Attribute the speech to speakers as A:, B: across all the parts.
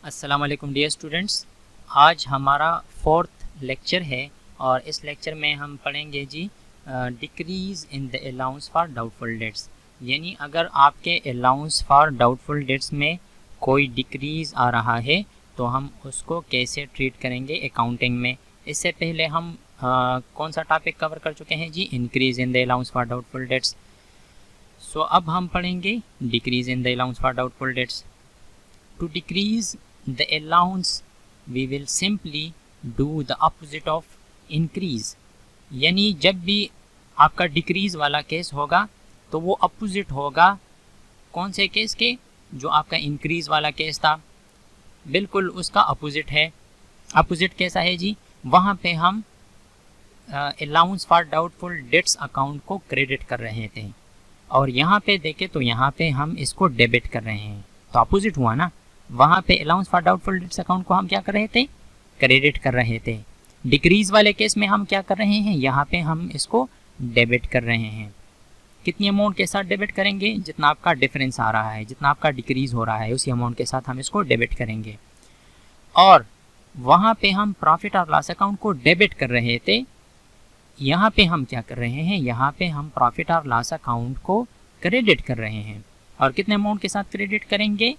A: अस्सलाम वालेकुम dear students. आज हमारा फोर्थ लेक्चर है और इस लेक्चर में हम पढ़ेंगे जी decrease in the allowance for doubtful debts. यानी अगर आपके अलाउंस फॉर डाउटफुल डेट्स में कोई डिक्रीज़ आ रहा है तो हम उसको कैसे ट्रीट करेंगे अकाउंटिंग में। इससे पहले हम कौन सा टॉपिक कवर कर चुके हैं जी, increase in the allowance for doubtful debts. So अब हम पढ़ेंगे decrease in the allowance for doubtful debts. To decrease the allowance we will simply do the opposite of increase। यानी जब भी आपका डिक्रीज वाला केस होगा तो वो अपोजिट होगा कौन से केस के, जो आपका इंक्रीज वाला केस था, बिल्कुल उसका अपोजिट है। अपोजिट कैसा है जी, वहाँ पे हम allowance for doubtful debts account को क्रेडिट कर रहे थे और यहाँ पे देखें तो यहाँ पे हम इसको डेबिट कर रहे हैं, तो अपोजिट हुआ ना। वहाँ पे allowance for doubtful debts account को हम क्या कर रहे थे, क्रेडिट कर रहे थे। डिक्रीज वाले केस में हम क्या कर रहे हैं, यहाँ पे हम इसको डेबिट कर रहे हैं। कितनी अमाउंट के साथ डेबिट करेंगे, जितना आपका डिफरेंस आ रहा है, जितना आपका डिक्रीज हो रहा है उसी अमाउंट के साथ हम इसको डेबिट करेंगे। और वहाँ पे हम प्रॉफिट और लॉस अकाउंट को डेबिट कर रहे थे, यहाँ पे हम क्या कर रहे हैं, यहाँ पे हम प्रॉफिट और लॉस अकाउंट को क्रेडिट कर रहे हैं। और कितने अमाउंट के साथ क्रेडिट करेंगे,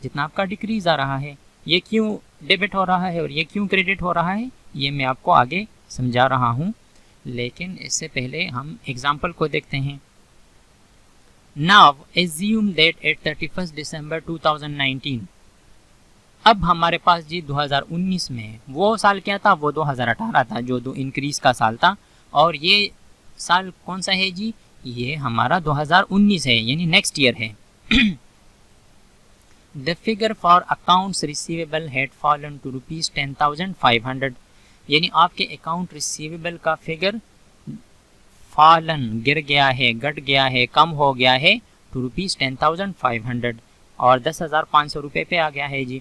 A: जितना आपका डिक्रीज आ रहा है। ये क्यों डेबिट हो रहा है और ये क्यों क्रेडिट हो रहा है, ये मैं आपको आगे समझा रहा हूँ, लेकिन इससे पहले हम एग्जाम्पल को देखते हैं। Now assume that at 31 December 2019, अब हमारे पास जी 2019 में, वो साल क्या था, वो 2018 था जो इंक्रीज का साल था, और ये साल कौन सा है जी, ये हमारा 2019 है, यानी नेक्स्ट ईयर है। The figure for accounts receivable had fallen to rupees 10,500, यानी आपके अकाउंट रिसीवेबल का फिगर फॉलन गिर गया है, घट गया है, कम हो गया है टू रुपीज़ 10,500 और 10,500 रुपये पे आ गया है जी।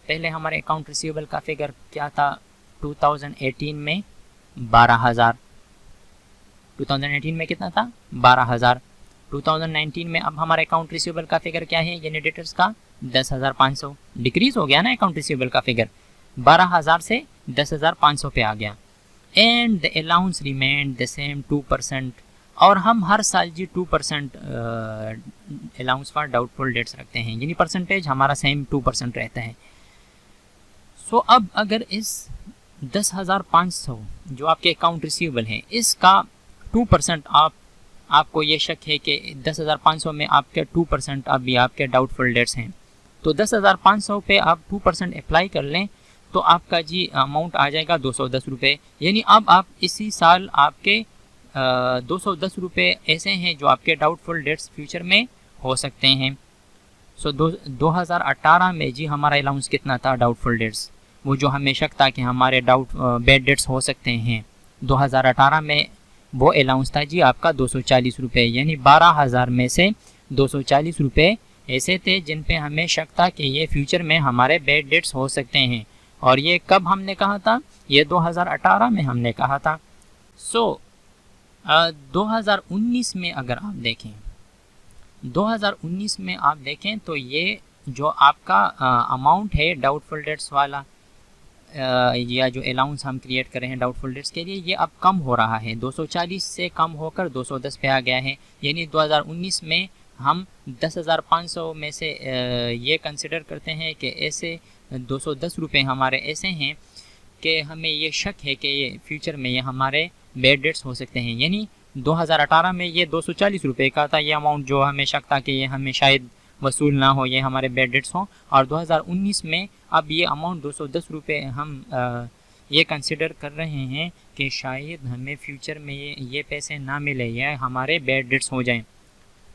A: पहले हमारे अकाउंट रिसीवेबल का फिगर क्या था, 2018 में 12,000, 2018 में कितना था, 12,000। 2019 में अब हमारे अकाउंट रिसीवेबल का फिगर क्या है, यानी डेटर्स का 10,500। डिक्रीज हो गया ना अकाउंट रिसीवेबल का फिगर, 12,000 से 10,500 पे आ गया। And the allowance remained the same 2%, और हम हर साल जी 2% अलाउंस फॉर डाउटफुल डेट्स रखते हैं, यानी परसेंटेज हमारा सेम 2% रहता है। सो अब अगर इस 10,500 जो आपके अकाउंट रिसीवेबल है, इसका 2% आपको ये शक है कि 10,500 में आपके 2% अभी आपके डाउटफुल डेट्स हैं, तो 10,500 पे आप 2% अप्लाई कर लें तो आपका जी अमाउंट आ जाएगा 210 रुपये। यानी अब आप इसी साल आपके 210 रुपये ऐसे हैं जो आपके डाउटफुल डेट्स फ्यूचर में हो सकते हैं। सो 2018 में जी हमारा अलाउंस कितना था डाउटफुल डेट्स, वो जो हमें शक था कि हमारे बैड डेट्स हो सकते हैं, 2018 में वो अलाउंस था जी आपका 240 रुपये, यानी 12,000 में से 240 रुपये ऐसे थे जिन पे हमें शक था कि ये फ्यूचर में हमारे बैड डेट्स हो सकते हैं। और ये कब हमने कहा था, ये 2018 में हमने कहा था। सो 2019 में अगर आप देखें, 2019 में आप देखें तो ये जो आपका अमाउंट है डाउटफुल डेट्स वाला, या जो अलाउंस हम क्रिएट कर रहे हैं डाउटफुल डेट्स के लिए, ये अब कम हो रहा है, 240 से कम होकर 210 पे आ गया है। यानी 2019 में हम 10,500 में से ये कंसिडर करते हैं कि ऐसे 210 रुपये हमारे ऐसे हैं कि हमें ये शक है कि ये फ्यूचर में ये हमारे बैड डेट्स हो सकते हैं। यानी 2018 में ये 240 रुपये का था, ये अमाउंट जो हमें शक था कि ये हमें शायद वसूल ना हो, ये हमारे बैड डेट्स हों, और 2019 में अब ये अमाउंट 210 रुपये हम ये कंसिडर कर रहे हैं कि शायद हमें फ्यूचर में ये पैसे ना मिले या हमारे बैड डेट्स हो जाएं।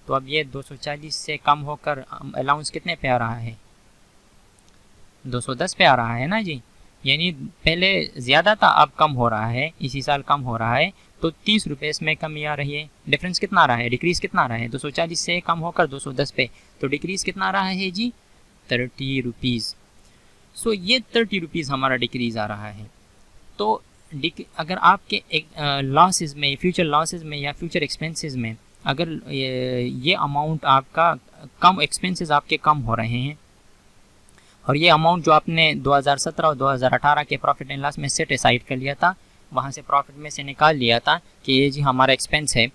A: तो अब ये 240 से कम होकर अलाउंस कितने पे आ रहा है, 210 पे आ रहा है ना जी। यानी पहले ज़्यादा था, अब कम हो रहा है, इसी साल कम हो रहा है, तो 30 रुपये इसमें कमी आ रही है। डिफरेंस कितना आ रहा है, डिक्रीज़ कितना आ रहा है, 240 से कम होकर 210 पे, तो डिक्रीज़ कितना आ रहा है जी, 30 रुपीज़। सो ये 30 रुपीज़ हमारा डिक्रीज़ आ रहा है। तो अगर आपके लॉसेस में, फ्यूचर लॉसेस में या फ्यूचर एक्सपेंसेस में अगर ये अमाउंट आपका कम, एक्सपेंसेस आपके कम हो रहे हैं और ये अमाउंट जो आपने 2017 और 2018 के प्रॉफिट एंड लॉस में सेट असाइड कर लिया था, वहाँ से प्रॉफिट में से निकाल लिया था कि ये जी हमारा एक्सपेंस है।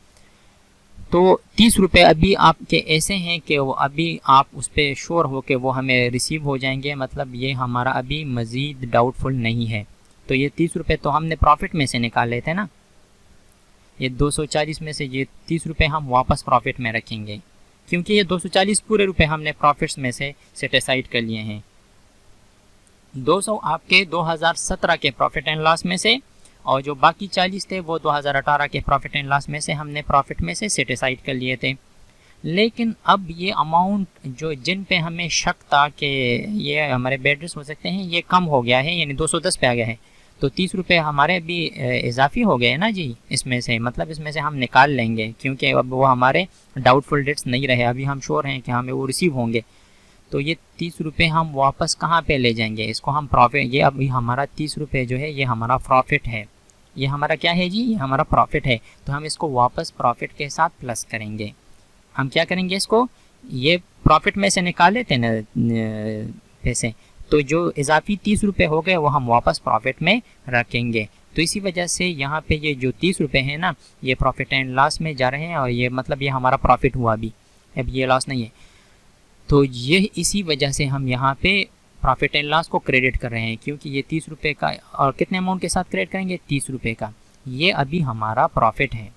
A: तो 30 रुपये अभी आपके ऐसे हैं कि वो अभी आप उस पर श्योर हो कि वो हमें रिसीव हो जाएंगे, मतलब ये हमारा अभी मज़ीद डाउटफुल नहीं है। तो ये 30 रुपये तो हमने प्रॉफिट में से निकाल लेते हैं ना, ये 240 में से ये 30 रुपये हम वापस प्रॉफिट में रखेंगे, क्योंकि ये 240 पूरे रुपए हमने प्रॉफिट्स में से सेट असाइड कर लिए हैं। 200 आपके 2017 के प्रॉफिट एंड लॉस में से, और जो बाकी 40 थे वो 2018 के प्रॉफिट एंड लॉस में से हमने प्रॉफिट में से सेट असाइड कर लिए थे। लेकिन अब ये अमाउंट जो जिन पे हमें शक था कि ये हमारे बेडर्स हो सकते हैं, ये कम हो गया है, यानी 210 पे आ गया है। तो 30 रुपये हमारे भी इजाफी हो गए ना जी इसमें से, मतलब इसमें से हम निकाल लेंगे, क्योंकि अब वो हमारे डाउटफुल डेट्स नहीं रहे, अभी हम श्योर हैं कि हमें वो रिसीव होंगे। तो ये 30 रुपये हम वापस कहाँ पे ले जाएंगे, इसको हम प्रॉफिट, ये अभी हमारा 30 रुपये जो है ये हमारा प्रॉफिट है, ये हमारा क्या है जी, ये हमारा प्रॉफिट है। तो हम इसको वापस प्रॉफिट के साथ प्लस करेंगे। हम क्या करेंगे, इसको ये प्रॉफिट में से निकाल लेते हैं पैसे, तो जो इजाफी 30 रुपये हो गए वो हम वापस प्रॉफिट में रखेंगे। तो इसी वजह से यहाँ पे ये जो 30 रुपये हैं ना, ये प्रॉफिट एंड लॉस में जा रहे हैं, और ये मतलब ये हमारा प्रॉफिट हुआ अभी, अब ये लॉस नहीं है। तो ये इसी वजह से हम यहाँ पे प्रॉफिट एंड लॉस को क्रेडिट कर रहे हैं, क्योंकि ये 30 रुपये का, और कितने अमाउंट के साथ क्रेडिट करेंगे, 30 रुपये का, ये अभी हमारा प्रॉफिट है।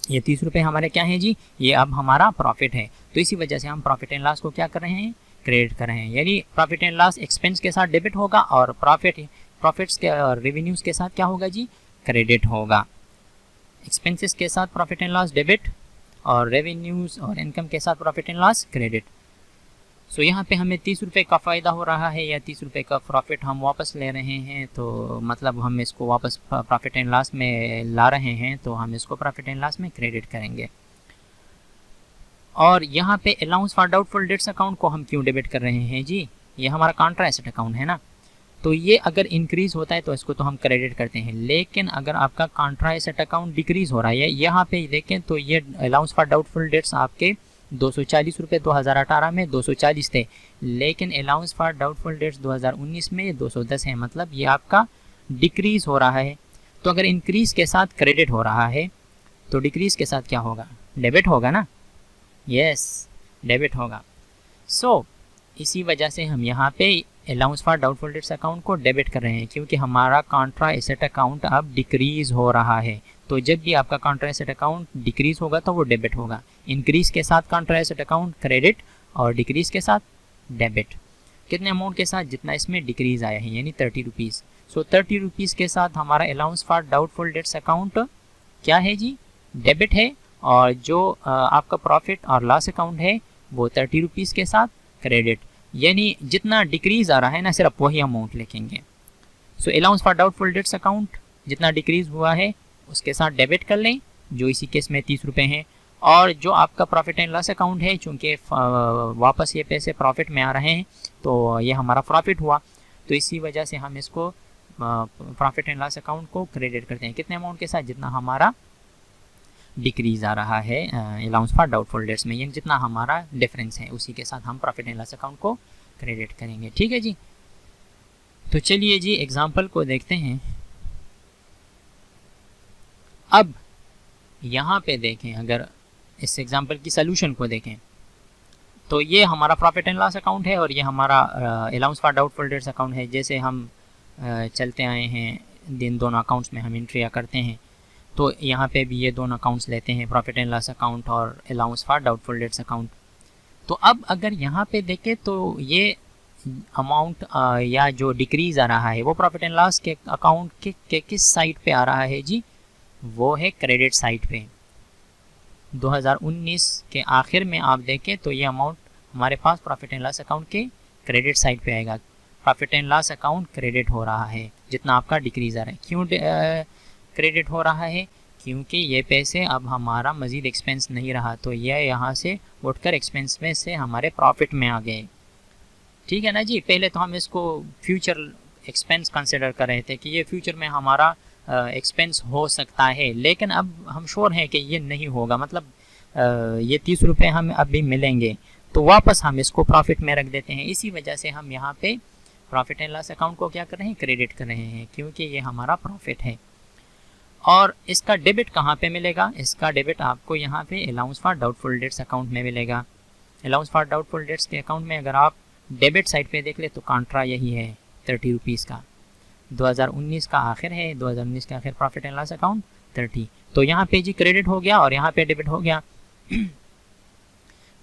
A: ये 30 रुपये हमारे क्या है जी, ये अब हमारा प्रॉफिट है। तो इसी वजह से हम प्रॉफिट एंड लॉस को क्या कर रहे हैं, क्रेडिट कर रहे हैं। यानी प्रॉफिट एंड लॉस एक्सपेंस के साथ डेबिट होगा, और प्रॉफिट्स के और रेवेन्यूज़ के साथ क्या होगा जी, क्रेडिट होगा। एक्सपेंसेस के साथ प्रॉफिट एंड लॉस डेबिट, और रेवेन्यूज़ और इनकम के साथ प्रॉफिट एंड लॉस क्रेडिट। सो यहाँ पे हमें 30 रुपये का फ़ायदा हो रहा है, या 30 रुपये का प्रॉफिट हम वापस ले रहे हैं, तो मतलब हम इसको वापस प्रॉफिट एंड लॉस में ला रहे हैं, तो हम इसको प्रॉफिट एंड लॉस में क्रेडिट करेंगे। और यहाँ पे allowance for doubtful debts account को हम क्यों डेबिट कर रहे हैं जी, ये हमारा कॉन्ट्रा एसेट अकाउंट है ना, तो ये अगर इंक्रीज़ होता है तो इसको तो हम क्रेडिट करते हैं। लेकिन अगर आपका कॉन्ट्रा एसेट अकाउंट डिक्रीज़ हो रहा है, यहाँ पे देखें तो ये अलाउंस फॉर डाउटफुल डेट्स आपके 240 रुपये 2018 में 240 थे, लेकिन अलाउंस फॉर डाउटफुल डेट्स 2019 में ये 210 है, मतलब ये आपका डिक्रीज़ हो रहा है। तो अगर इंक्रीज़ के साथ क्रेडिट हो रहा है तो डिक्रीज़ के साथ क्या होगा, डेबिट होगा ना, यस डेबिट होगा। सो इसी वजह से हम यहाँ पे allowance for doubtful debts account को डेबिट कर रहे हैं, क्योंकि हमारा कॉन्ट्रा एसेट अकाउंट अब डिक्रीज़ हो रहा है। तो जब भी आपका कॉन्ट्रा एसेट अकाउंट डिक्रीज़ होगा तो वो डेबिट होगा। इंक्रीज़ के साथ कॉन्ट्रा एसेट अकाउंट क्रेडिट, और डिक्रीज़ के साथ डेबिट। कितने अमाउंट के साथ, जितना इसमें डिक्रीज़ आया है, यानी 30 रुपीज़। सो 30 रुपीज़ के साथ हमारा allowance for doubtful debts account क्या है जी, डेबिट है, और जो आपका प्रॉफिट और लॉस अकाउंट है वो 30 रुपीज़ के साथ क्रेडिट। यानी जितना डिक्रीज़ आ रहा है ना, सिर्फ वही अमाउंट लिखेंगे। So allowance for doubtful debts account जितना डिक्रीज़ हुआ है उसके साथ डेबिट कर लें, जो इसी केस में 30 रुपये हैं। और जो आपका प्रॉफिट एंड लॉस अकाउंट है, चूँकि वापस ये पैसे प्रॉफिट में आ रहे हैं, तो ये हमारा प्रॉफिट हुआ, तो इसी वजह से हम इसको प्रॉफिट एंड लॉस अकाउंट को क्रेडिट करते हैं। कितने अमाउंट के साथ, जितना हमारा डिक्रीज़ आ रहा है अलाउंस फॉर डाउटफुल डेट्स में, यानी जितना हमारा डिफरेंस है उसी के साथ हम प्रॉफिट एंड लॉस अकाउंट को क्रेडिट करेंगे। ठीक है जी। तो चलिए जी एग्जांपल को देखते हैं। अब यहाँ पे देखें, अगर इस एग्जांपल की सलूशन को देखें, तो ये हमारा प्रॉफिट एंड लॉस अकाउंट है और ये हमारा allowance for doubtful debts account है। जैसे हम चलते आए हैं, दिन दोनों अकाउंट्स में हम एंट्रियाँ करते हैं, तो यहाँ पे भी ये दोनों अकाउंट्स लेते हैं, प्रॉफिट एंड लॉस अकाउंट और allowance for doubtful debts account. तो अब अगर यहाँ पे देखें तो ये अमाउंट या जो डिक्रीज़ आ रहा है वो प्रॉफिट एंड लॉस के अकाउंट के किस साइड पे आ रहा है जी, वो है क्रेडिट साइड पे। 2019 के आखिर में आप देखें तो ये अमाउंट हमारे पास प्रॉफिट एंड लॉस अकाउंट के क्रेडिट साइड पे आएगा। Profit and loss account credit हो रहा है जितना आपका डिक्रीज़ आ रहा है। क्यों क्रेडिट हो रहा है? क्योंकि ये पैसे अब हमारा मज़ीद एक्सपेंस नहीं रहा, तो ये यहाँ से उठकर एक्सपेंस में से हमारे प्रॉफिट में आ गए। ठीक है ना जी। पहले तो हम इसको फ्यूचर एक्सपेंस कंसिडर कर रहे थे कि ये फ्यूचर में हमारा एक्सपेंस हो सकता है, लेकिन अब हम श्योर हैं कि ये नहीं होगा। मतलब ये 30 रुपये हमें अभी मिलेंगे, तो वापस हम इसको प्रॉफिट में रख देते हैं। इसी वजह से हम यहाँ पे प्रॉफिट एंड लॉस अकाउंट को क्या कर रहे हैं, क्रेडिट कर रहे हैं, क्योंकि ये हमारा प्रॉफिट है। और इसका डेबिट कहाँ पे मिलेगा, इसका डेबिट आपको यहाँ पे allowance for doubtful debts account में मिलेगा। अलाउंस फॉर डाउटफुल डेट्स के अकाउंट में अगर आप डेबिट साइड पे देख ले तो कॉन्ट्रा यही है 30 रुपीज़ का। 2019 का आखिर है, 2019 का आखिर प्रॉफिट एंड लॉस अकाउंट 30। तो यहाँ पे जी क्रेडिट हो गया और यहाँ पे डेबिट हो गया।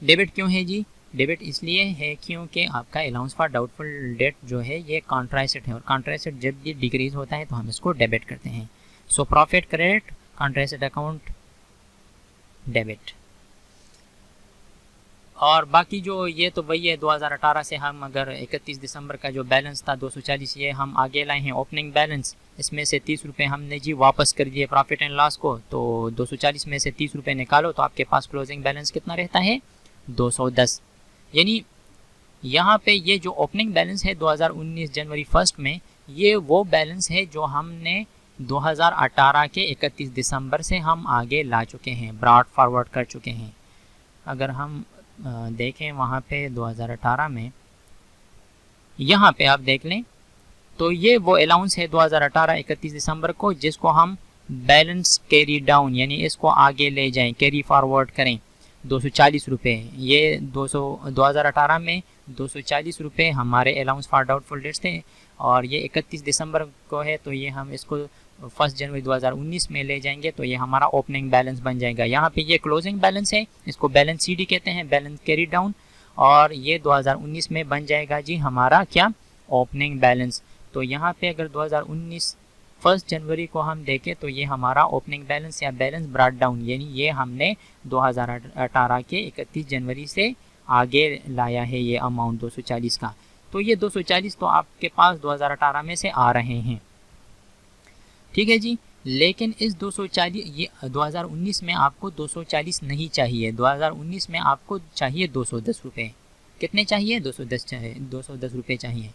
A: डेबिट क्यों है जी, डेबिट इसलिए है क्योंकि आपका अलाउंस फॉर डाउटफुल डेट जो है ये कॉन्ट्रा एसेट है, और कॉन्ट्रा एसेट जब ये डिक्रीज होता है तो हम इसको डेबिट करते हैं। So profit credit, contra asset account debit. और बाकी जो ये तो वही है 2018 से हम अगर 31 दिसंबर का जो बैलेंस था 240, ये हम आगे लाए हैं ओपनिंग बैलेंस। इसमें से 30 रुपये हमने जी वापस कर दिए प्रॉफिट एंड लॉस को, तो 240 में से 30 रुपये निकालो तो आपके पास क्लोजिंग बैलेंस कितना रहता है, 210। यानी यहाँ पे ये जो ओपनिंग बैलेंस है 2019 जनवरी 1 में, ये वो बैलेंस है जो हमने 2018 के 31 दिसंबर से हम आगे ला चुके हैं, ब्रॉड फॉरवर्ड कर चुके हैं। अगर हम देखें वहाँ पे 2018 में, यहाँ पे आप देख लें तो ये वो अलाउंस है 2018 31 दिसंबर को, जिसको हम बैलेंस कैरी डाउन यानी इसको आगे ले जाएं, कैरी फॉरवर्ड करें 240 रुपये। ये 2018 में 240 रुपये हमारे अलाउंस फॉर डाउटफुल डेट्स थे, और ये 31 दिसंबर को है तो ये हम इसको 1 जनवरी 2019 में ले जाएंगे तो ये हमारा ओपनिंग बैलेंस बन जाएगा। यहाँ पे ये क्लोजिंग बैलेंस है, इसको बैलेंस सीडी कहते हैं, बैलेंस कैरी डाउन, और ये 2019 में बन जाएगा जी हमारा क्या, ओपनिंग बैलेंस। तो यहाँ पे अगर 2019 1 जनवरी को हम देखें तो ये हमारा ओपनिंग बैलेंस या बैलेंस ब्रॉट डाउन, यानी ये हमने 2018 के 31 जनवरी से आगे लाया है ये अमाउंट 240 का। तो ये 240 तो आपके पास 2018 में से आ रहे हैं, ठीक है जी। लेकिन इस 240 ये 2019 में आपको 240 नहीं चाहिए, 2019 में आपको चाहिए 210 रुपये। कितने चाहिए, 210 चाहिए, 210 रुपये चाहिए।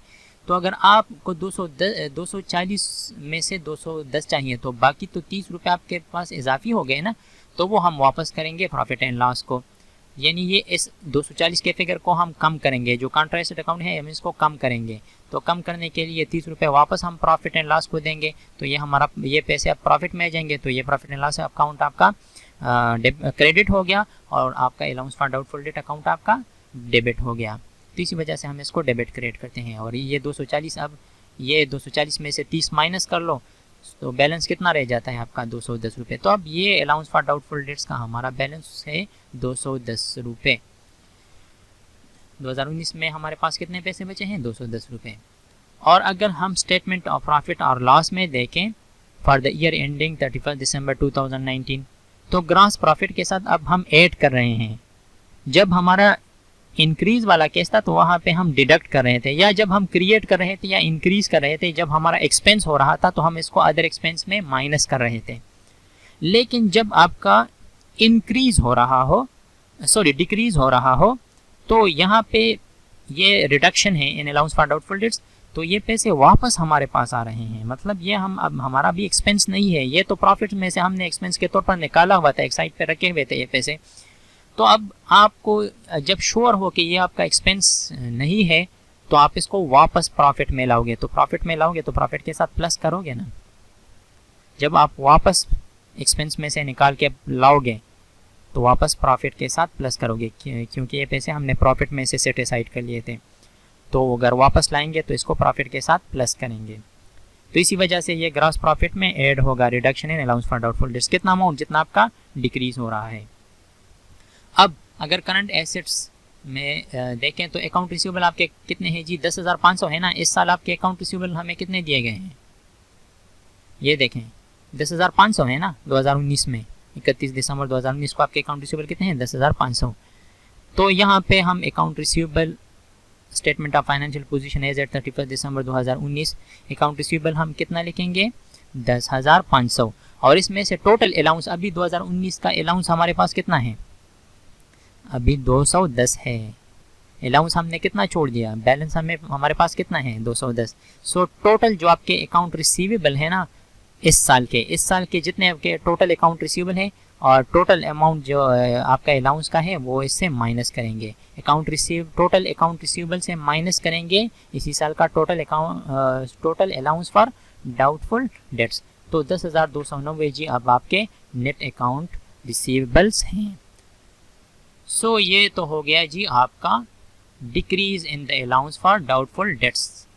A: तो अगर आपको 240 में से 210 चाहिए तो बाकी तो 30 रुपये आपके पास इजाफी हो गए ना, तो वो हम वापस करेंगे प्रॉफिट एंड लॉस को। यानी ये इस 240 के फिगर को हम कम करेंगे, जो कॉन्ट्रा एसेट अकाउंट है हम इसको कम करेंगे। तो कम करने के लिए 30 रुपये वापस हम प्रॉफिट एंड लॉस को देंगे, तो ये हमारा ये पैसे अब प्रॉफिट में आ जाएंगे, तो ये प्रॉफिट एंड लॉस अकाउंट आपका क्रेडिट हो गया और आपका allowance for doubtful debt account आपका डेबिट हो गया। तो इसी वजह से हम इसको डेबिट क्रिएट करते हैं। और ये 240, अब ये 240 में से 30 माइनस कर लो तो बैलेंस कितना रह जाता है आपका, 210 रुपये। तो अब ये अलाउंस फॉर डाउटफुल डेट्स का हमारा बैलेंस है 210 रुपये। 2019 में हमारे पास कितने पैसे बचे हैं, 210 रुपये। और अगर हम स्टेटमेंट ऑफ प्रॉफिट और लॉस में देखें for the year ending 31 December 2019, तो ग्रॉस प्रॉफिट के साथ अब हम ऐड कर रहे हैं। जब हमारा इंक्रीज वाला केस था तो वहाँ पे हम डिडक्ट कर रहे थे, या जब हम क्रिएट कर रहे थे या इंक्रीज कर रहे थे, जब हमारा एक्सपेंस हो रहा था तो हम इसको अदर एक्सपेंस में माइनस कर रहे थे। लेकिन जब आपका इंक्रीज हो रहा हो, सॉरी डिक्रीज हो रहा हो, तो यहाँ पे ये रिडक्शन है इन अलाउंस फॉर डाउटफुल डेट्स, तो ये पैसे वापस हमारे पास आ रहे हैं। मतलब ये हम अब हमारा भी एक्सपेंस नहीं है, ये तो प्रॉफिट में से हमने एक्सपेंस के तौर पर निकाला हुआ था, एक साइड पे रखे हुए थे ये पैसे। तो अब आपको जब श्योर हो कि ये आपका एक्सपेंस नहीं है तो आप इसको वापस प्रॉफिट में लाओगे। तो प्रॉफिट में लाओगे तो प्रॉफिट के साथ प्लस करोगे ना। जब आप वापस एक्सपेंस में से निकाल के लाओगे तो वापस प्रॉफिट के साथ प्लस करोगे, क्योंकि ये पैसे हमने प्रॉफिट में से सेट असाइड कर लिए थे। तो अगर वापस लाएंगे तो इसको प्रॉफिट के साथ प्लस करेंगे। तो इसी वजह से ये ग्रॉस प्रॉफिट में ऐड होगा reduction in allowance for doubtful dates. कितना अमाउंट, जितना आपका डिक्रीज हो रहा है। अब अगर करंट एसेट्स में देखें तो अकाउंट रिसीवेबल आपके कितने हैं जी, 10,500 है ना। इस साल आपके अकाउंट रिसीवेबल हमें कितने दिए गए हैं, ये देखें 10,500 है ना। 2019 में 31 दिसंबर 2019 को आपके अकाउंट रिसीवेबल कितने हैं, 10,500। तो यहाँ पे हम account receivable statement of financial position as at 31 December 2019 account receivable हम कितना लिखेंगे, 10,500। और इसमें से टोटल अलाउंस अभी 2019 का अलाउंस हमारे पास कितना है, अभी 210 है। अलाउंस हमने कितना छोड़ दिया, बैलेंस हमारे पास कितना है, 210। सो टोटल जो आपके अकाउंट रिसीवेबल है ना, इस साल के जितने आपके टोटल अकाउंट रिसीवेबल है और टोटल अमाउंट जो आपका अलाउंस का है वो इससे माइनस करेंगे। टोटल अकाउंट रिसीवेबल से माइनस करेंगे इसी साल का total allowance for doubtful dates. तो 10,290 जी अब आपके नेट अकाउंट रिसीवेबल्स हैं। सो ये तो हो गया जी आपका decrease in the allowance for doubtful dates.